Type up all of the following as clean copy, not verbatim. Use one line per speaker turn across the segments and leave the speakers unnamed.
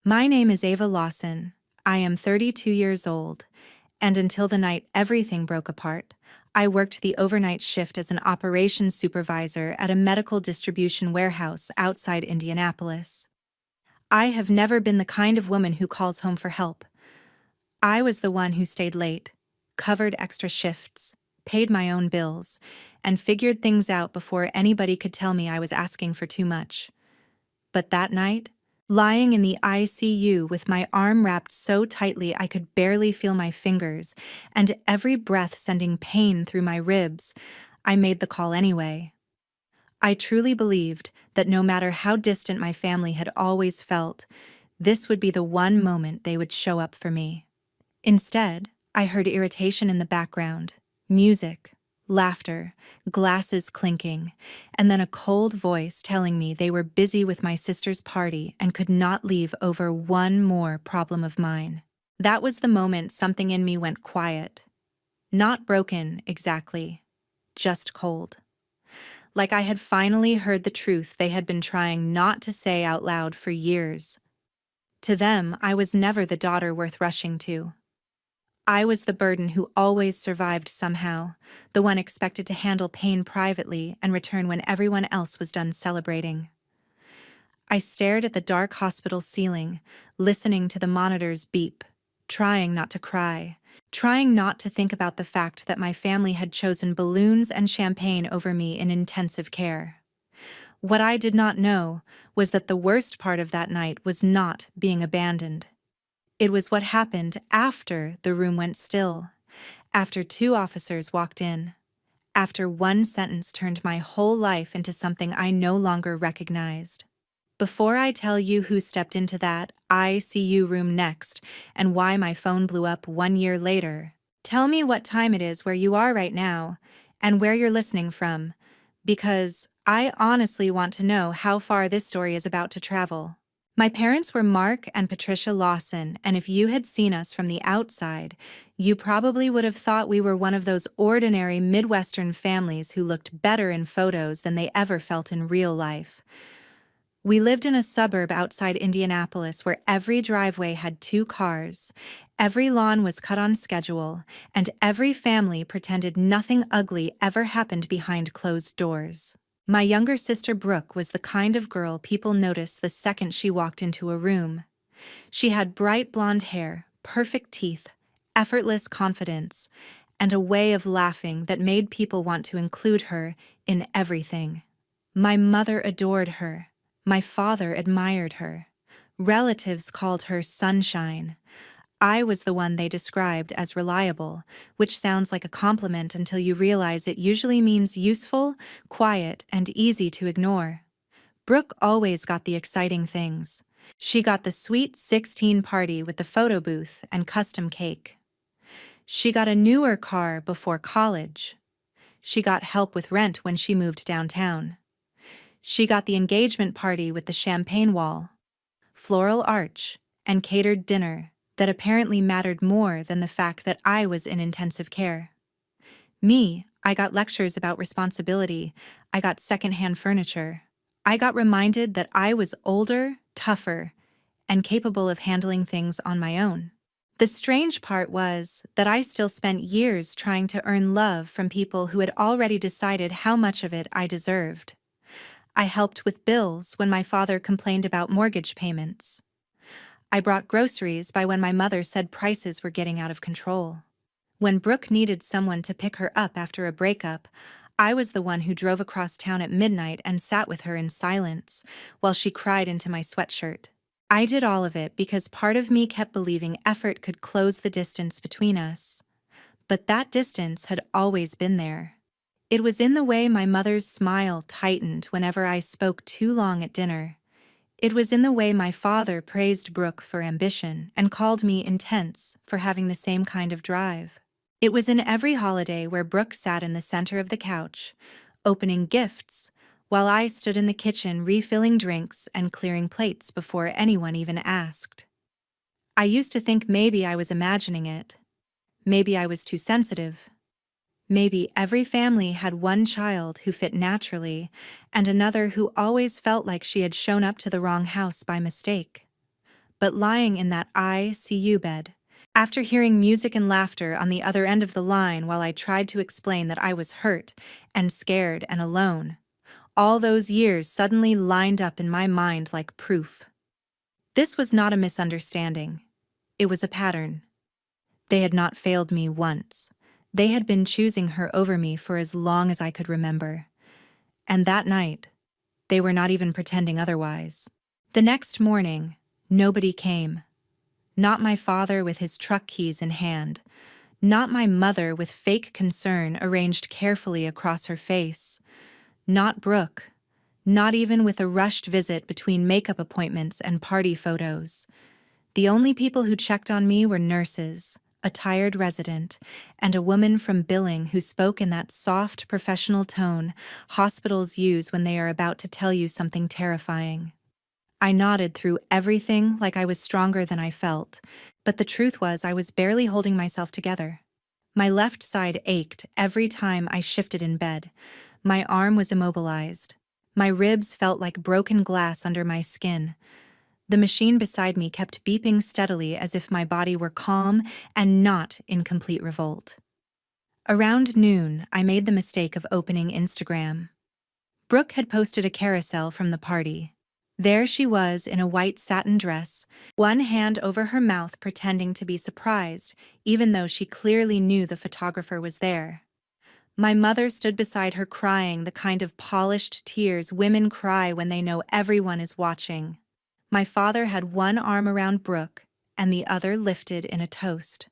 My name is Ava Lawson. I am 32 years old, and until the night everything broke apart, I worked the overnight shift as an operations supervisor at a medical distribution warehouse outside Indianapolis. I have never been the kind of woman who calls home for help. I was the one who stayed late, covered extra shifts, paid my own bills, and figured things out before anybody could tell me I was asking for too much. But that night, lying in the ICU with my arm wrapped so tightly I could barely feel my fingers, and every breath sending pain through my ribs, I made the call anyway. I truly believed that no matter how distant my family had always felt, this would be the one moment they would show up for me. Instead, I heard irritation in the background, music, laughter, glasses clinking, and then a cold voice telling me they were busy with my sister's party and could not leave over one more problem of mine. That was the moment something in me went quiet. Not broken, exactly, just cold. Like I had finally heard the truth they had been trying not to say out loud for years. To them, I was never the daughter worth rushing to. I was the burden who always survived somehow, the one expected to handle pain privately and return when everyone else was done celebrating. I stared at the dark hospital ceiling, listening to the monitors beep, trying not to cry, trying not to think about the fact that my family had chosen balloons and champagne over me in intensive care. What I did not know was that the worst part of that night was not being abandoned. It was what happened after the room went still, after two officers walked in, after one sentence turned my whole life into something I no longer recognized. Before I tell you who stepped into that ICU room next and why my phone blew up 1 year later, tell me what time it is where you are right now and where you're listening from, because I honestly want to know how far this story is about to travel. My parents were Mark and Patricia Lawson, and if you had seen us from the outside, you probably would have thought we were one of those ordinary Midwestern families who looked better in photos than they ever felt in real life. We lived in a suburb outside Indianapolis where every driveway had 2 cars, every lawn was cut on schedule, and every family pretended nothing ugly ever happened behind closed doors. My younger sister Brooke was the kind of girl people noticed the second she walked into a room. She had bright blonde hair, perfect teeth, effortless confidence, and a way of laughing that made people want to include her in everything. My mother adored her. My father admired her. Relatives called her sunshine. I was the one they described as reliable, which sounds like a compliment until you realize it usually means useful, quiet, and easy to ignore. Brooke always got the exciting things. She got the sweet 16 party with the photo booth and custom cake. She got a newer car before college. She got help with rent when she moved downtown. She got the engagement party with the champagne wall, floral arch, and catered dinner that apparently mattered more than the fact that I was in intensive care. Me, I got lectures about responsibility. I got secondhand furniture. I got reminded that I was older, tougher, and capable of handling things on my own. The strange part was that I still spent years trying to earn love from people who had already decided how much of it I deserved. I helped with bills when my father complained about mortgage payments. I brought groceries by when my mother said prices were getting out of control. When Brooke needed someone to pick her up after a breakup, I was the one who drove across town at midnight and sat with her in silence while she cried into my sweatshirt. I did all of it because part of me kept believing effort could close the distance between us. But that distance had always been there. It was in the way my mother's smile tightened whenever I spoke too long at dinner. It was in the way my father praised Brooke for ambition and called me intense for having the same kind of drive. It was in every holiday where Brooke sat in the center of the couch, opening gifts, while I stood in the kitchen refilling drinks and clearing plates before anyone even asked. I used to think maybe I was imagining it. Maybe I was too sensitive. Maybe every family had one child who fit naturally and another who always felt like she had shown up to the wrong house by mistake. but lying in that ICU bed. After hearing music and laughter on the other end of the line while I tried to explain that I was hurt and scared and alone, all those years suddenly lined up in my mind like proof. This was not a misunderstanding. It was a pattern. They had not failed me once. They had been choosing her over me for as long as I could remember. And that night, they were not even pretending otherwise. The next morning, nobody came. Not my father with his truck keys in hand. Not my mother with fake concern arranged carefully across her face. Not Brooke. Not even with a rushed visit between makeup appointments and party photos. The only people who checked on me were nurses, a tired resident, and a woman from billing who spoke in that soft, professional tone hospitals use when they are about to tell you something terrifying. I nodded through everything like I was stronger than I felt, but the truth was I was barely holding myself together. My left side ached every time I shifted in bed. My arm was immobilized. My ribs felt like broken glass under my skin. The machine beside me kept beeping steadily as if my body were calm and not in complete revolt. Around noon, I made the mistake of opening Instagram. Brooke had posted a carousel from the party. There she was in a white satin dress, one hand over her mouth pretending to be surprised, even though she clearly knew the photographer was there. My mother stood beside her crying the kind of polished tears women cry when they know everyone is watching. My father had one arm around Brooke and the other lifted in a toast.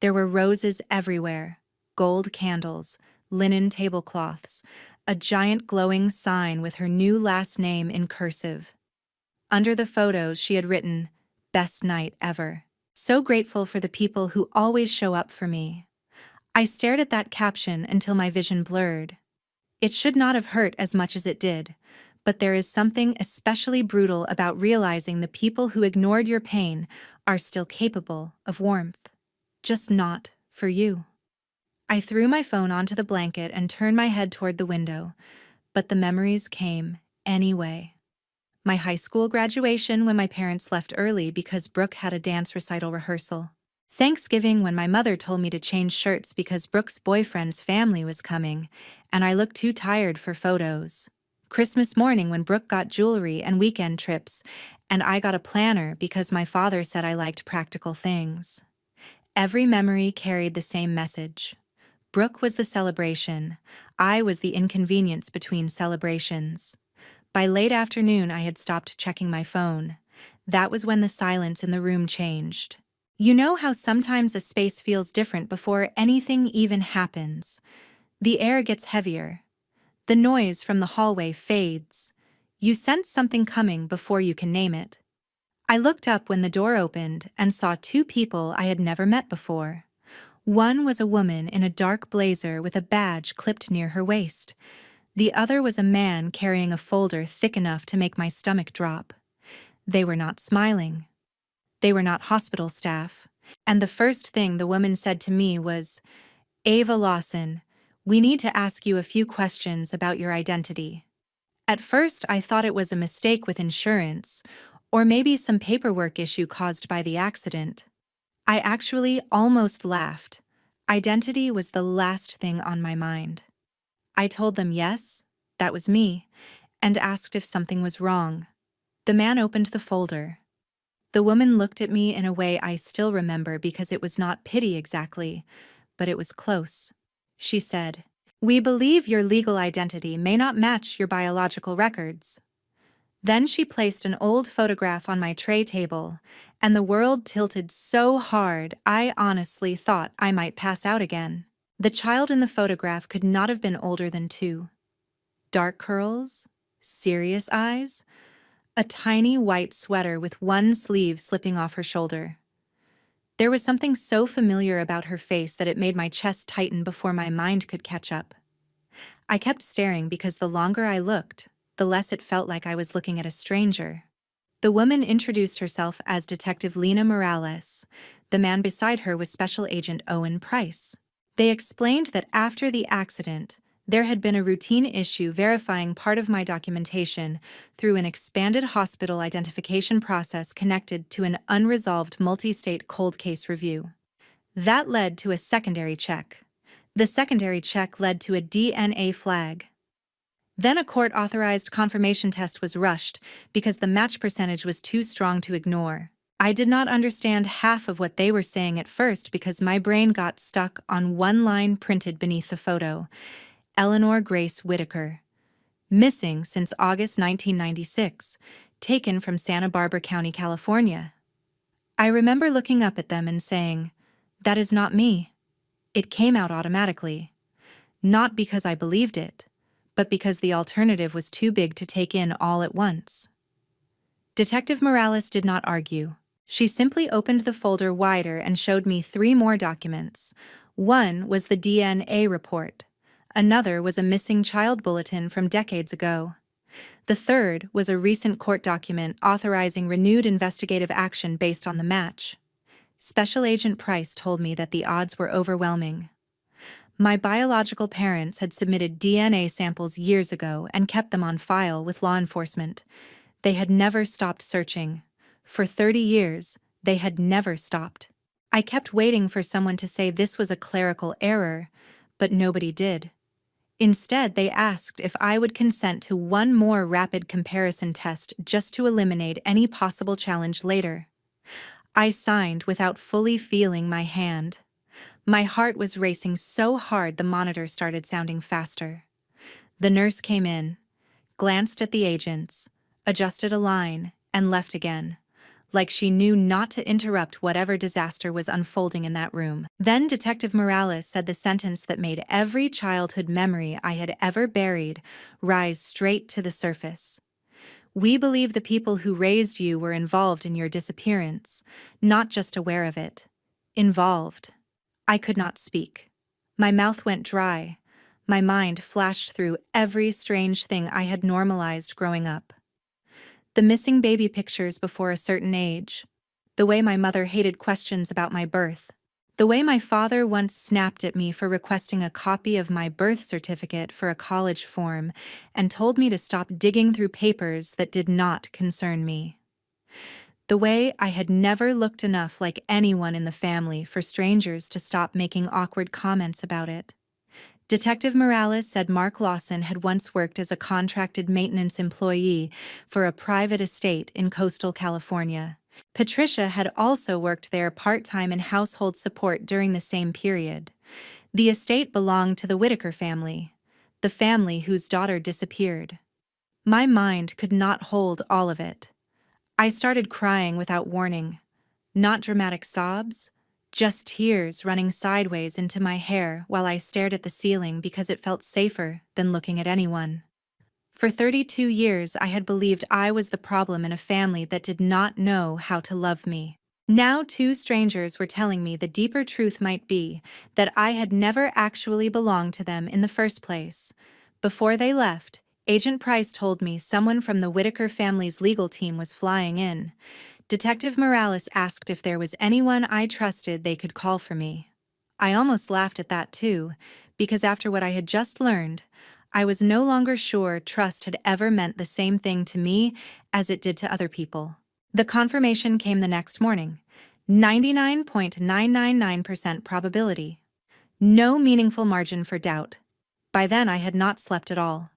There were roses everywhere, gold candles, linen tablecloths, a giant glowing sign with her new last name in cursive. Under the photos, she had written, "Best night ever. So grateful for the people who always show up for me." I stared at that caption until my vision blurred. It should not have hurt as much as it did, but there is something especially brutal about realizing the people who ignored your pain are still capable of warmth. Just not for you. I threw my phone onto the blanket and turned my head toward the window, but the memories came anyway. My high school graduation when my parents left early because Brooke had a dance recital rehearsal. Thanksgiving when my mother told me to change shirts because Brooke's boyfriend's family was coming, and I looked too tired for photos. Christmas morning when Brooke got jewelry and weekend trips, and I got a planner because my father said I liked practical things. Every memory carried the same message. Brooke was the celebration. I was the inconvenience between celebrations. By late afternoon, I had stopped checking my phone. That was when the silence in the room changed. You know how sometimes a space feels different before anything even happens? The air gets heavier. The noise from the hallway fades. You sense something coming before you can name it. I looked up when the door opened and saw two people I had never met before. One was a woman in a dark blazer with a badge clipped near her waist. The other was a man carrying a folder thick enough to make my stomach drop. They were not smiling. They were not hospital staff. And the first thing the woman said to me was, "Ava Lawson, we need to ask you a few questions about your identity." At first, I thought it was a mistake with insurance, or maybe some paperwork issue caused by the accident. I actually almost laughed. Identity was the last thing on my mind. I told them yes, that was me, and asked if something was wrong. The man opened the folder. The woman looked at me in a way I still remember because it was not pity exactly, but it was close. She said, "We believe your legal identity may not match your biological records." Then she placed an old photograph on my tray table, and the world tilted so hard I honestly thought I might pass out again. The child in the photograph could not have been older than 2. Dark curls, serious eyes, a tiny white sweater with one sleeve slipping off her shoulder. There was something so familiar about her face that it made my chest tighten before my mind could catch up. I kept staring because the longer I looked, the less it felt like I was looking at a stranger. The woman introduced herself as Detective Lena Morales. The man beside her was Special Agent Owen Price. They explained that after the accident, There had been a routine issue verifying part of my documentation through an expanded hospital identification process connected to an unresolved multi-state cold case review. That led to a secondary check. The secondary check led to a DNA flag. Then a court-authorized confirmation test was rushed because the match percentage was too strong to ignore. I did not understand half of what they were saying at first because my brain got stuck on one line printed beneath the photo: Eleanor Grace Whitaker, missing since August 1996, taken from Santa Barbara County, California. I remember looking up at them and saying, "That is not me." It came out automatically. Not because I believed it, but because the alternative was too big to take in all at once. Detective Morales did not argue. She simply opened the folder wider and showed me 3 more documents. One was the DNA report. Another was a missing child bulletin from decades ago. The third was a recent court document authorizing renewed investigative action based on the match. Special Agent Price told me that the odds were overwhelming. My biological parents had submitted DNA samples years ago and kept them on file with law enforcement. They had never stopped searching. For 30 years, they had never stopped. I kept waiting for someone to say this was a clerical error, but nobody did. Instead, they asked if I would consent to one more rapid comparison test just to eliminate any possible challenge later. I signed without fully feeling my hand. My heart was racing so hard the monitor started sounding faster. The nurse came in, glanced at the agents, adjusted a line, and left again, like she knew not to interrupt whatever disaster was unfolding in that room. Then Detective Morales said the sentence that made every childhood memory I had ever buried rise straight to the surface. "We believe the people who raised you were involved in your disappearance, not just aware of it. Involved." I could not speak. My mouth went dry. My mind flashed through every strange thing I had normalized growing up. The missing baby pictures before a certain age. The way my mother hated questions about my birth. The way my father once snapped at me for requesting a copy of my birth certificate for a college form and told me to stop digging through papers that did not concern me. The way I had never looked enough like anyone in the family for strangers to stop making awkward comments about it. Detective Morales said Mark Lawson had once worked as a contracted maintenance employee for a private estate in coastal California. Patricia had also worked there part-time in household support during the same period. The estate belonged to the Whitaker family, the family whose daughter disappeared. My mind could not hold all of it. I started crying without warning. Not dramatic sobs, just tears running sideways into my hair while I stared at the ceiling because it felt safer than looking at anyone. For 32 years, I had believed I was the problem in a family that did not know how to love me. Now 2 strangers were telling me the deeper truth might be that I had never actually belonged to them in the first place. Before they left, Agent Price told me someone from the Whitaker family's legal team was flying in. Detective Morales asked if there was anyone I trusted they could call for me. I almost laughed at that too, because after what I had just learned, I was no longer sure trust had ever meant the same thing to me as it did to other people. The confirmation came the next morning. 99.999% probability. No meaningful margin for doubt. By then I had not slept at all.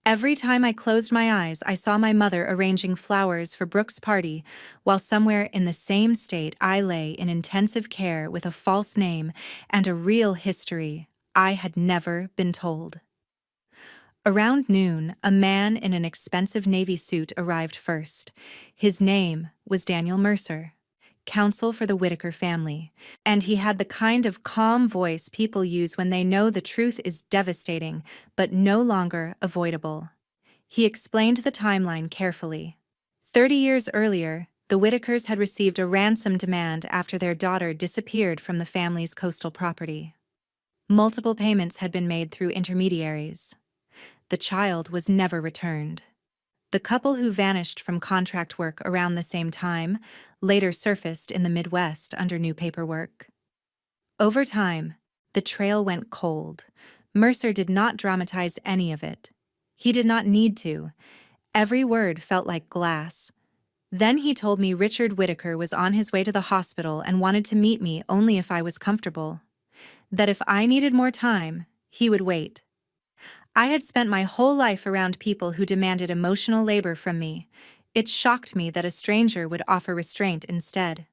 Every time I closed my eyes, I saw my mother arranging flowers for Brooke's party, while somewhere in the same state I lay in intensive care with a false name and a real history I had never been told. Around noon, a man in an expensive Navy suit arrived first. His name was Daniel Mercer, counsel for the Whitaker family, and he had the kind of calm voice people use when they know the truth is devastating but no longer avoidable. He explained the timeline carefully. 30 years earlier, the Whitakers had received a ransom demand after their daughter disappeared from the family's coastal property. Multiple payments had been made through intermediaries. The child was never returned. The couple who vanished from contract work around the same time later surfaced in the Midwest under new paperwork. Over time, the trail went cold. Mercer did not dramatize any of it. He did not need to. Every word felt like glass. Then he told me Richard Whittaker was on his way to the hospital and wanted to meet me only if I was comfortable. That if I needed more time, he would wait. I had spent my whole life around people who demanded emotional labor from me. It shocked me that a stranger would offer restraint instead.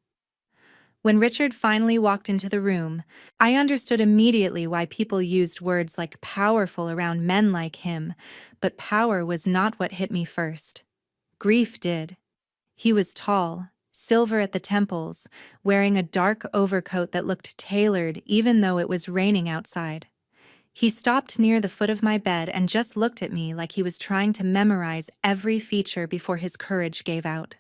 When Richard finally walked into the room, I understood immediately why people used words like powerful around men like him, but power was not what hit me first. Grief did. He was tall, silver at the temples, wearing a dark overcoat that looked tailored even though it was raining outside. He stopped near the foot of my bed and just looked at me like he was trying to memorize every feature before his courage gave out.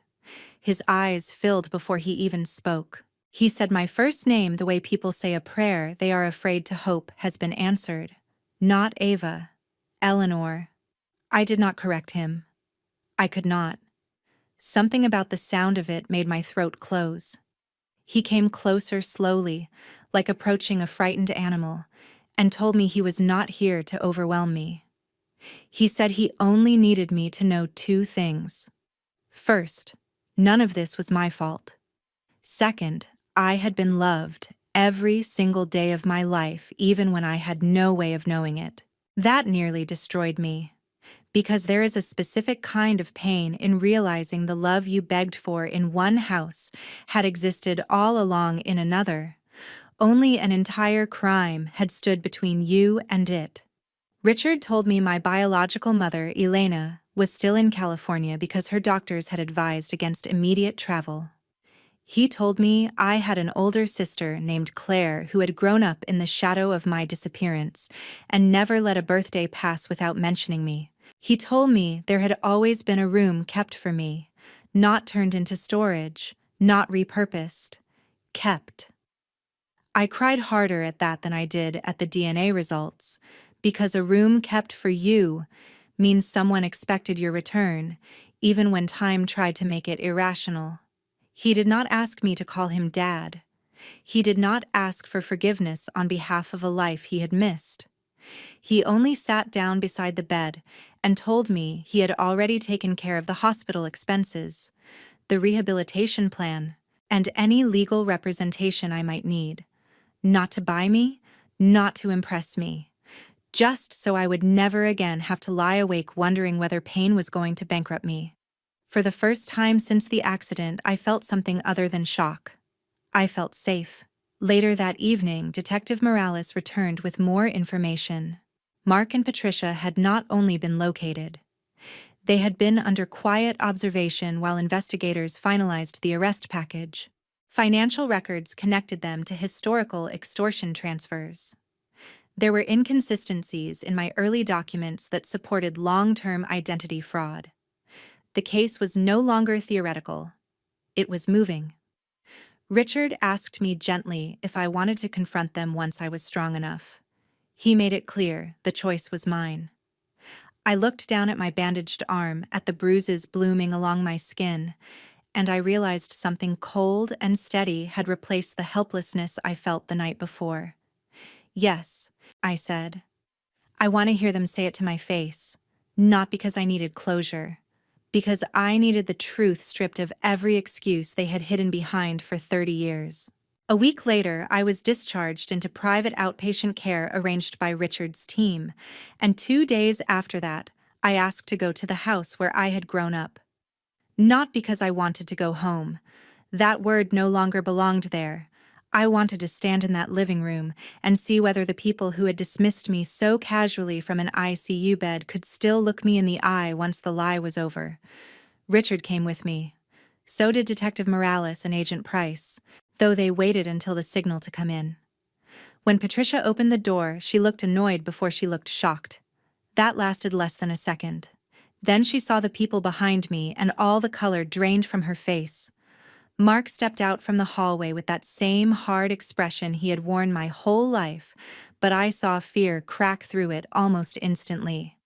His eyes filled before he even spoke. He said my first name the way people say a prayer they are afraid to hope has been answered. Not Ava. Eleanor. I did not correct him. I could not. Something about the sound of it made my throat close. He came closer slowly, like approaching a frightened animal, and told me he was not here to overwhelm me. He said he only needed me to know two things. First, none of this was my fault. Second, I had been loved every single day of my life, even when I had no way of knowing it. That nearly destroyed me. Because there is a specific kind of pain in realizing the love you begged for in one house had existed all along in another. Only an entire crime had stood between you and it. Richard told me my biological mother, Elena, was still in California because her doctors had advised against immediate travel. He told me I had an older sister named Claire who had grown up in the shadow of my disappearance and never let a birthday pass without mentioning me. He told me there had always been a room kept for me, not turned into storage, not repurposed, kept. I cried harder at that than I did at the DNA results, because a room kept for you means someone expected your return, even when time tried to make it irrational. He did not ask me to call him Dad. He did not ask for forgiveness on behalf of a life he had missed. He only sat down beside the bed and told me he had already taken care of the hospital expenses, the rehabilitation plan, and any legal representation I might need. Not to buy me, not to impress me, just so I would never again have to lie awake wondering whether pain was going to bankrupt me. For the first time since the accident, I felt something other than shock. I felt safe. Later that evening, Detective Morales returned with more information. Mark and Patricia had not only been located. They had been under quiet observation while investigators finalized the arrest package. Financial records connected them to historical extortion transfers. There were inconsistencies in my early documents that supported long-term identity fraud. The case was no longer theoretical. It was moving. Richard asked me gently if I wanted to confront them once I was strong enough. He made it clear the choice was mine. I looked down at my bandaged arm, at the bruises blooming along my skin, and I realized something cold and steady had replaced the helplessness I felt the night before. Yes, I said. I want to hear them say it to my face, not because I needed closure, because I needed the truth stripped of every excuse they had hidden behind for 30 years. A week later, I was discharged into private outpatient care arranged by Richard's team, and 2 days after that, I asked to go to the house where I had grown up. Not because I wanted to go home. That word no longer belonged there. I wanted to stand in that living room and see whether the people who had dismissed me so casually from an ICU bed could still look me in the eye once the lie was over. Richard came with me. So did Detective Morales and Agent Price, though they waited until the signal to come in. When Patricia opened the door, she looked annoyed before she looked shocked. That lasted less than a second. Then she saw the people behind me and all the color drained from her face. Mark stepped out from the hallway with that same hard expression he had worn my whole life, but I saw fear crack through it almost instantly.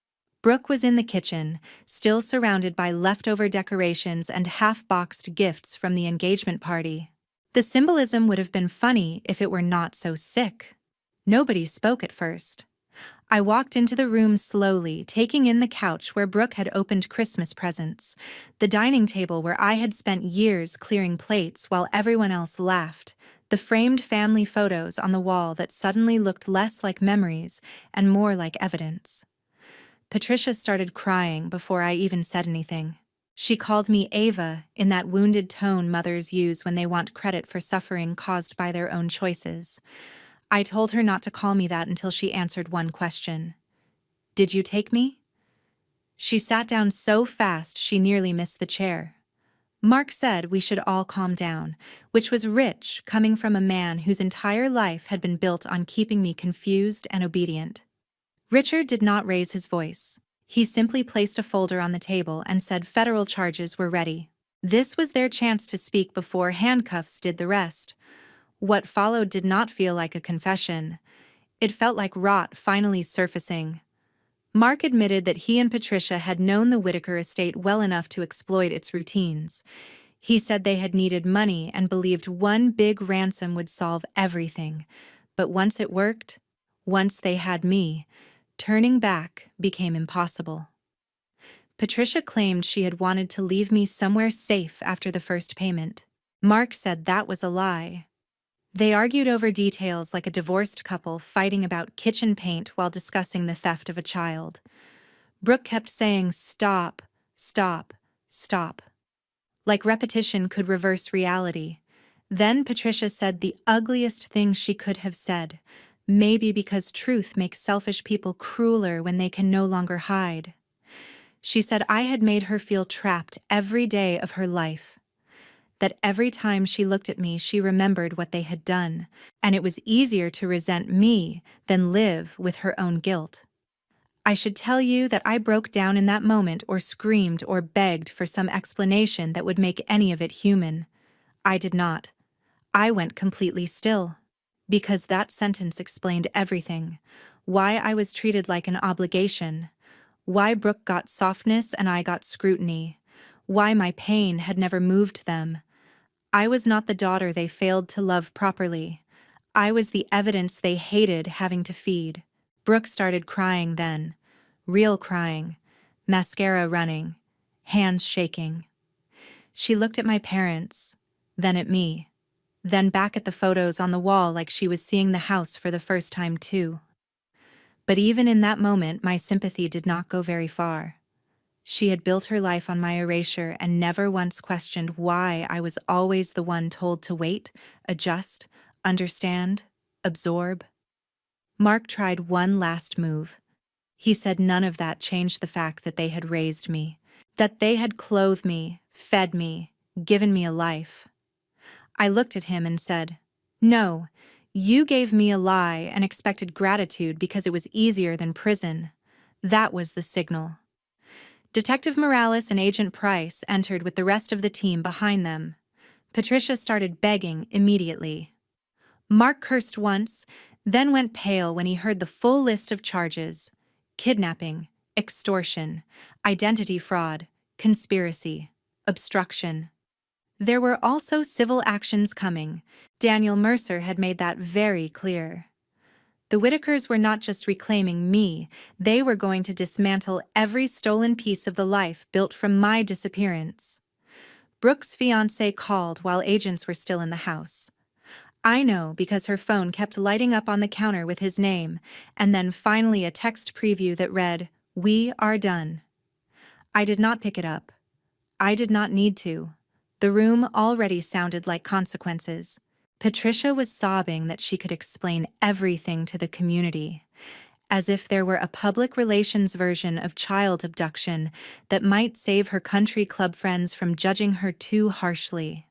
Brooke was in the kitchen, still surrounded by leftover decorations and half-boxed gifts from the engagement party. The symbolism would have been funny if it were not so sick. Nobody spoke at first. I walked into the room slowly, taking in the couch where Brooke had opened Christmas presents, the dining table where I had spent years clearing plates while everyone else laughed, the framed family photos on the wall that suddenly looked less like memories and more like evidence. Patricia started crying before I even said anything. She called me Ava in that wounded tone mothers use when they want credit for suffering caused by their own choices. I told her not to call me that until she answered one question. Did you take me? She sat down so fast she nearly missed the chair. Mark said we should all calm down, which was rich coming from a man whose entire life had been built on keeping me confused and obedient. Richard did not raise his voice. He simply placed a folder on the table and said federal charges were ready. This was their chance to speak before handcuffs did the rest. What followed did not feel like a confession. It felt like rot finally surfacing. Mark admitted that he and Patricia had known the Whitaker estate well enough to exploit its routines. He said they had needed money and believed one big ransom would solve everything. But once it worked, once they had me, turning back became impossible. Patricia claimed she had wanted to leave me somewhere safe after the first payment. Mark said that was a lie. They argued over details like a divorced couple fighting about kitchen paint while discussing the theft of a child. Brooke kept saying, "Stop, stop, stop," like repetition could reverse reality. Then Patricia said the ugliest thing she could have said, maybe because truth makes selfish people crueler when they can no longer hide. She said I had made her feel trapped every day of her life, that every time she looked at me she remembered what they had done, and it was easier to resent me than live with her own guilt. I should tell you that I broke down in that moment or screamed or begged for some explanation that would make any of it human. I did not. I went completely still. Because that sentence explained everything. Why I was treated like an obligation. Why Brooke got softness and I got scrutiny. Why my pain had never moved them. I was not the daughter they failed to love properly. I was the evidence they hated having to feed. Brooke started crying then. Real crying. Mascara running. Hands shaking. She looked at my parents, then at me, then back at the photos on the wall like she was seeing the house for the first time too. But even in that moment, my sympathy did not go very far. She had built her life on my erasure and never once questioned why I was always the one told to wait, adjust, understand, absorb. Mark tried one last move. He said none of that changed the fact that they had raised me, that they had clothed me, fed me, given me a life. I looked at him and said, "No, you gave me a lie and expected gratitude because it was easier than prison." That was the signal. Detective Morales and Agent Price entered with the rest of the team behind them. Patricia started begging immediately. Mark cursed once, then went pale when he heard the full list of charges: kidnapping, extortion, identity fraud, conspiracy, obstruction. There were also civil actions coming. Daniel Mercer had made that very clear. The Whitakers were not just reclaiming me, they were going to dismantle every stolen piece of the life built from my disappearance. Brooke's fiancé called while agents were still in the house. I know because her phone kept lighting up on the counter with his name, and then finally a text preview that read, "We are done." I did not pick it up. I did not need to. The room already sounded like consequences. Patricia was sobbing that she could explain everything to the community, as if there were a public relations version of child abduction that might save her country club friends from judging her too harshly.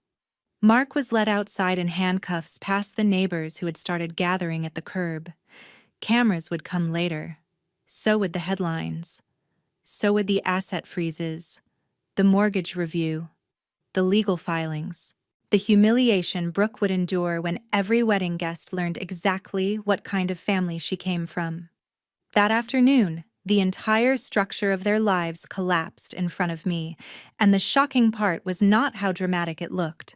Mark was led outside in handcuffs past the neighbors who had started gathering at the curb. Cameras would come later. So would the headlines. So would the asset freezes, the mortgage review, the legal filings, the humiliation Brooke would endure when every wedding guest learned exactly what kind of family she came from. That afternoon, the entire structure of their lives collapsed in front of me, and the shocking part was not how dramatic it looked.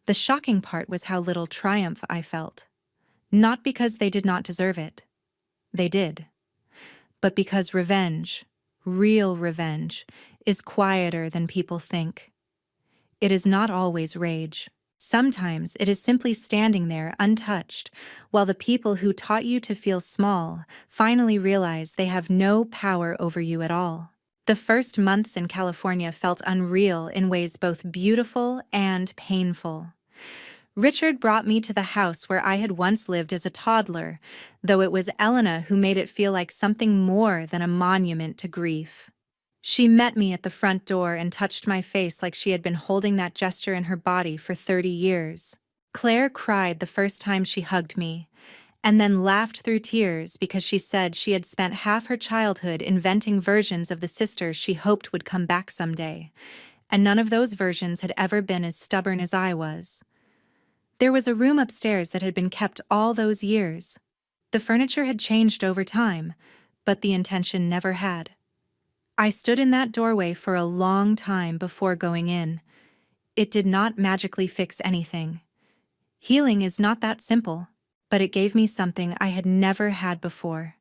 The shocking part was how little triumph I felt. Not because they did not deserve it. They did. but because revenge, real revenge, is quieter than people think. It is not always rage. Sometimes it is simply standing there untouched, while the people who taught you to feel small finally realize they have no power over you at all. The first months in California felt unreal in ways both beautiful and painful. Richard brought me to the house where I had once lived as a toddler, though it was Elena who made it feel like something more than a monument to grief. She met me at the front door and touched my face like she had been holding that gesture in her body for 30 years. Claire cried the first time she hugged me, and then laughed through tears because she said she had spent half her childhood inventing versions of the sister she hoped would come back someday, and none of those versions had ever been as stubborn as I was. There was a room upstairs that had been kept all those years. The furniture had changed over time, but the intention never had. I stood in that doorway for a long time before going in. It did not magically fix anything. Healing is not that simple, but it gave me something I had never had before,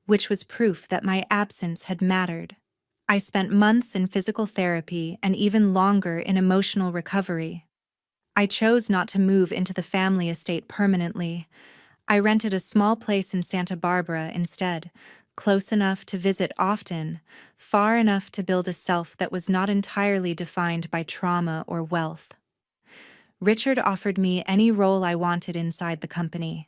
which was proof that my absence had mattered. I spent months in physical therapy and even longer in emotional recovery. I chose not to move into the family estate permanently. I rented a small place in Santa Barbara instead, close enough to visit often, far enough to build a self that was not entirely defined by trauma or wealth. Richard offered me any role I wanted inside the company.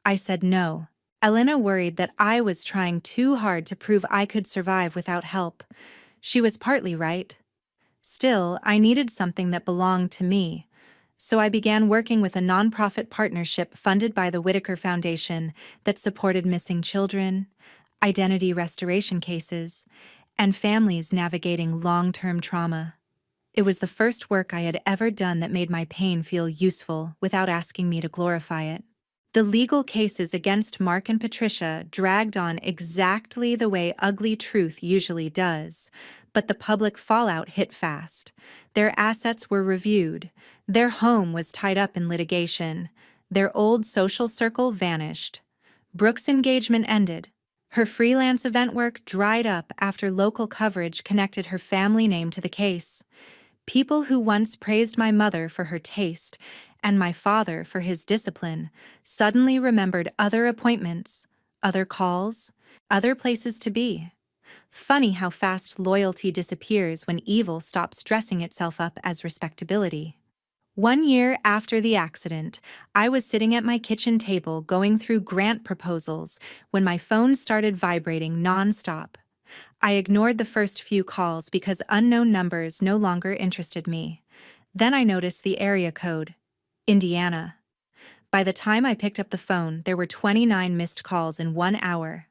I said no. Elena worried that I was trying too hard to prove I could survive without help. She was partly right. Still, I needed something that belonged to me, so I began working with a nonprofit partnership funded by the Whitaker Foundation that supported missing children, identity restoration cases, and families navigating long-term trauma. It was the first work I had ever done that made my pain feel useful without asking me to glorify it. The legal cases against Mark and Patricia dragged on exactly the way ugly truth usually does, but the public fallout hit fast. Their assets were reviewed, their home was tied up in litigation, their old social circle vanished. Brooke's engagement ended. Her freelance event work dried up after local coverage connected her family name to the case. People who once praised my mother for her taste and my father for his discipline suddenly remembered other appointments, other calls, other places to be. Funny how fast loyalty disappears when evil stops dressing itself up as respectability. 1 year after the accident, I was sitting at my kitchen table going through grant proposals when my phone started vibrating nonstop. I ignored the first few calls because unknown numbers no longer interested me. Then I noticed the area code, Indiana. By the time I picked up the phone, there were 29 missed calls in 1 hour.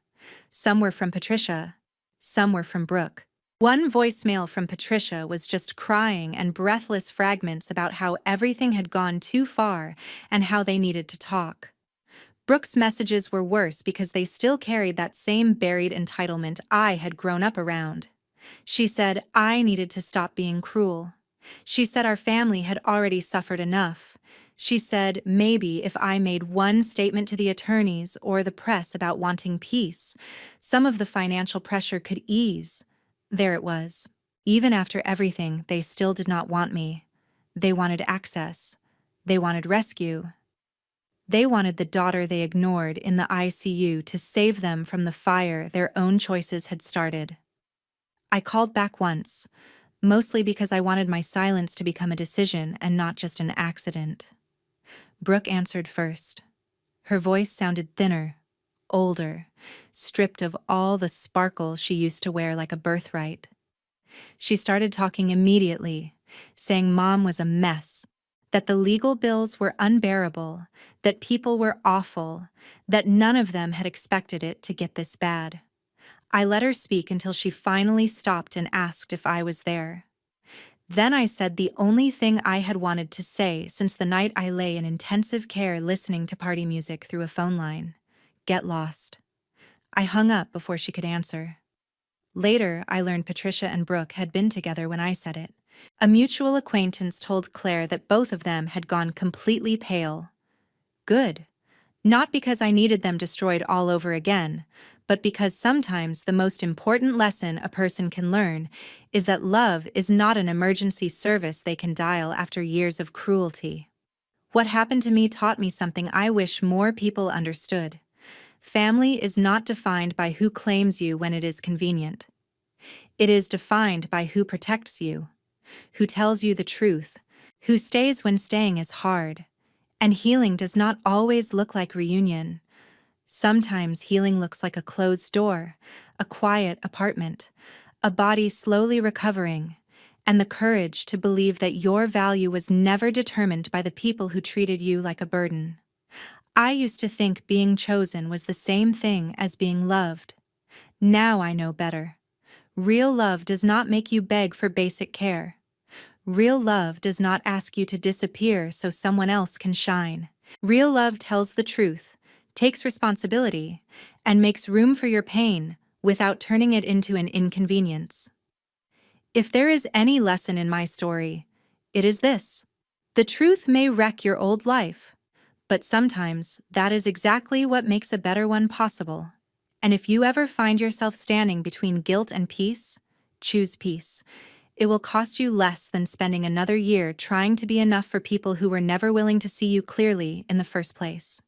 Some were from Patricia, some were from Brooke. One voicemail from Patricia was just crying and breathless fragments about how everything had gone too far and how they needed to talk. Brooke's messages were worse because they still carried that same buried entitlement I had grown up around. She said I needed to stop being cruel. She said our family had already suffered enough. She said maybe if I made one statement to the attorneys or the press about wanting peace, some of the financial pressure could ease. There it was. Even after everything, they still did not want me. They wanted access. They wanted rescue. They wanted the daughter they ignored in the ICU to save them from the fire their own choices had started. I called back once, mostly because I wanted my silence to become a decision and not just an accident. Brooke answered first. Her voice sounded thinner, older, stripped of all the sparkle she used to wear like a birthright. She started talking immediately, saying Mom was a mess, that the legal bills were unbearable, that people were awful, that none of them had expected it to get this bad. I let her speak until she finally stopped and asked if I was there. Then I said the only thing I had wanted to say since the night I lay in intensive care listening to party music through a phone line. Get lost. I hung up before she could answer. Later, I learned Patricia and Brooke had been together when I said it. A mutual acquaintance told Claire that both of them had gone completely pale. Good. Not because I needed them destroyed all over again, but because sometimes the most important lesson a person can learn is that love is not an emergency service they can dial after years of cruelty. What happened to me taught me something I wish more people understood. Family is not defined by who claims you when it is convenient. It is defined by who protects you, who tells you the truth, who stays when staying is hard. And healing does not always look like reunion. Sometimes healing looks like a closed door, a quiet apartment, a body slowly recovering, and the courage to believe that your value was never determined by the people who treated you like a burden. I used to think being chosen was the same thing as being loved. Now I know better. Real love does not make you beg for basic care. Real love does not ask you to disappear so someone else can shine. Real love tells the truth, takes responsibility, and makes room for your pain without turning it into an inconvenience. If there is any lesson in my story, it is this. The truth may wreck your old life, but sometimes that is exactly what makes a better one possible. And if you ever find yourself standing between guilt and peace, choose peace. It will cost you less than spending another year trying to be enough for people who were never willing to see you clearly in the first place.